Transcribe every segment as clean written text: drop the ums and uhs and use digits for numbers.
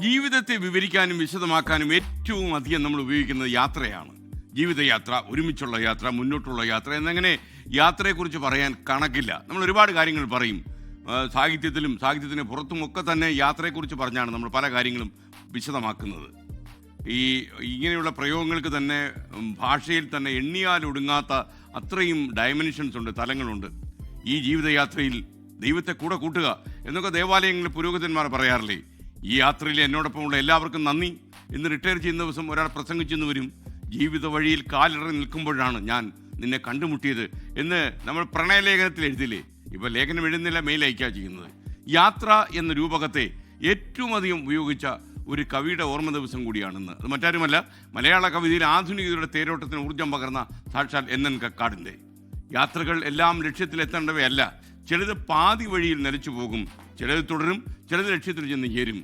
ജീവിതത്തെ വിവരിക്കാനും വിശദമാക്കാനും ഏറ്റവും അധികം നമ്മൾ ഉപയോഗിക്കുന്നത് യാത്രയാണ്. ജീവിതയാത്ര, ഒരുമിച്ചുള്ള യാത്ര, മുന്നോട്ടുള്ള യാത്ര എന്നങ്ങനെ യാത്രയെക്കുറിച്ച് പറയാൻ കണക്കില്ല. നമ്മൾ ഒരുപാട് കാര്യങ്ങൾ പറയും. സാഹിത്യത്തിലും സാഹിത്യത്തിന് പുറത്തുമൊക്കെ തന്നെ യാത്രയെക്കുറിച്ച് പറഞ്ഞാണ് നമ്മൾ പല കാര്യങ്ങളും വിശദമാക്കുന്നത്. ഇങ്ങനെയുള്ള പ്രയോഗങ്ങൾക്ക് തന്നെ ഭാഷയിൽ തന്നെ എണ്ണിയാലൊടുങ്ങാത്ത അത്രയും ഡയമെൻഷൻസ് ഉണ്ട്, തലങ്ങളുണ്ട്. ഈ ജീവിതയാത്രയിൽ ദൈവത്തെ കൂടെ കൂട്ടുക എന്നൊക്കെ ദേവാലയങ്ങളിൽ പുരോഹിതന്മാർ പറയാറില്ലേ? ഈ യാത്രയിൽ എന്നോടൊപ്പമുള്ള എല്ലാവർക്കും നന്ദി എന്ന് റിട്ടയർ ചെയ്യുന്ന ദിവസം ഒരാൾ പ്രസംഗിച്ചെന്ന് വരും. ജീവിത വഴിയിൽ കാലിടറി നിൽക്കുമ്പോഴാണ് ഞാൻ നിന്നെ കണ്ടുമുട്ടിയത് എന്ന് നമ്മൾ പ്രണയലേഖനത്തിൽ എഴുതില്ലേ? ഇപ്പോൾ ലേഖനം എഴുതുന്നില്ല, മെയിൽ അയക്കുക ചെയ്യുന്നത്. യാത്ര എന്ന രൂപകത്തെ ഏറ്റവും അധികം ഉപയോഗിച്ച ഒരു കവിയുടെ ഓർമ്മ ദിവസം കൂടിയാണെന്ന്. അത് മറ്റാരുമല്ല, മലയാള കവിതയിൽ ആധുനികതയുടെ തേരോട്ടത്തിന് ഊർജ്ജം പകർന്ന സാക്ഷാൽ NN കക്കാടിൻ്റെ. യാത്രകൾ എല്ലാം ലക്ഷ്യത്തിലെത്തേണ്ടവയല്ല. ചിലത് പാതി വഴിയിൽ നിലച്ചു പോകും, ചിലത് തുടരും, ചിലത് ലക്ഷ്യത്തിൽ ചെന്ന് ചേരും,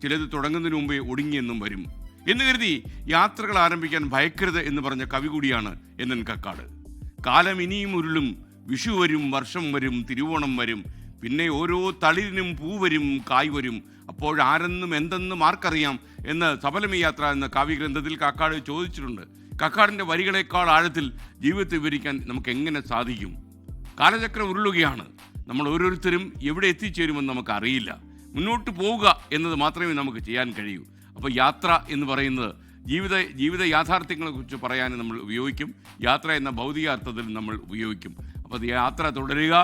ചിലത് തുടങ്ങുന്നതിന് മുമ്പേ ഒടുങ്ങിയെന്നും വരും എന്ന് കരുതി യാത്രകൾ ആരംഭിക്കാൻ ഭയക്കരുത് എന്ന് പറഞ്ഞ കവി കൂടിയാണ് NN കക്കാട്. കാലം ഇനിയും ഉരുളും, വിഷു വരും, വർഷം വരും, തിരുവോണം വരും, പിന്നെ ഓരോ തളിരിനും പൂ വരും, കായ് വരും, അപ്പോഴാരെന്നും എന്തെന്നും ആർക്കറിയാം എന്ന് സഫലമീ യാത്ര എന്ന കാവ്യഗ്രന്ഥത്തിൽ കക്കാട് ചോദിച്ചിട്ടുണ്ട്. കക്കാടിൻ്റെ വരികളെക്കാൾ ആഴത്തിൽ ജീവിതത്തെ വിവരിക്കാൻ നമുക്ക് എങ്ങനെ സാധിക്കും? കാലചക്രം ഉരുളുകയാണ്. നമ്മൾ ഓരോരുത്തരും എവിടെ എത്തിച്ചേരുമെന്ന് നമുക്ക് അറിയില്ല. മുന്നോട്ട് പോവുക എന്നത് മാത്രമേ നമുക്ക് ചെയ്യാൻ കഴിയൂ. അപ്പോൾ യാത്ര എന്ന് പറയുന്നത് ജീവിത യാഥാർത്ഥ്യങ്ങളെക്കുറിച്ച് പറയാൻ നമ്മൾ ഉപയോഗിക്കും. യാത്ര എന്ന ഭൗതിക അർത്ഥത്തിൽ നമ്മൾ ഉപയോഗിക്കും. അപ്പോൾ അത് യാത്ര തുടരുക,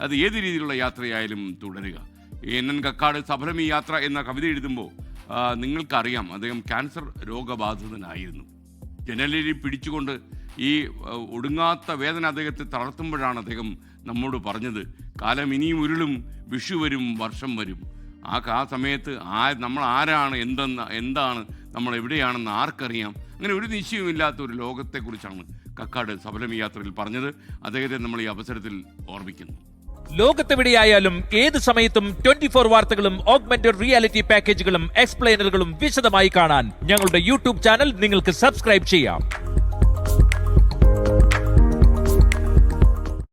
അത് ഏത് രീതിയിലുള്ള യാത്രയായാലും തുടരുക. NN കക്കാട് സഫലമീ യാത്ര എന്ന കവിത എഴുതുമ്പോൾ നിങ്ങൾക്കറിയാം, അദ്ദേഹം ക്യാൻസർ രോഗബാധിതനായിരുന്നു. ജനലിൽ പിടിച്ചുകൊണ്ട് ഈ ഒടുങ്ങാത്ത വേദന അദ്ദേഹത്തെ തളർത്തുമ്പോഴാണ് അദ്ദേഹം നമ്മോട് പറഞ്ഞത്, കാലം ഇനിയും ഉരുളും, വിഷു വരും, വർഷം വരും. ആ സമയത്ത് നമ്മൾ ആരാണ്, എന്താണ്, നമ്മൾ എവിടെയാണെന്ന് ആർക്കറിയാം? അങ്ങനെ ഒരു നിശ്ചയമില്ലാത്ത ഒരു ലോകത്തെക്കുറിച്ചാണ് കക്കാട് സഫലമീ യാത്രയിൽ പറഞ്ഞത്. അദ്ദേഹത്തെ നമ്മൾ ഈ അവസരത്തിൽ ഓർമ്മിക്കുന്നു. ലോകത്തെവിടെയായാലും ഏത് സമയത്തും 24 വാർത്തകളും ഓഗ്മെന്റഡ് റിയാലിറ്റി പാക്കേജുകളും എക്സ്പ്ലെയിനറുകളും വിശദമായി കാണാൻ ഞങ്ങളുടെ യൂട്യൂബ് ചാനൽ നിങ്ങൾക്ക് സബ്സ്ക്രൈബ് ചെയ്യാം.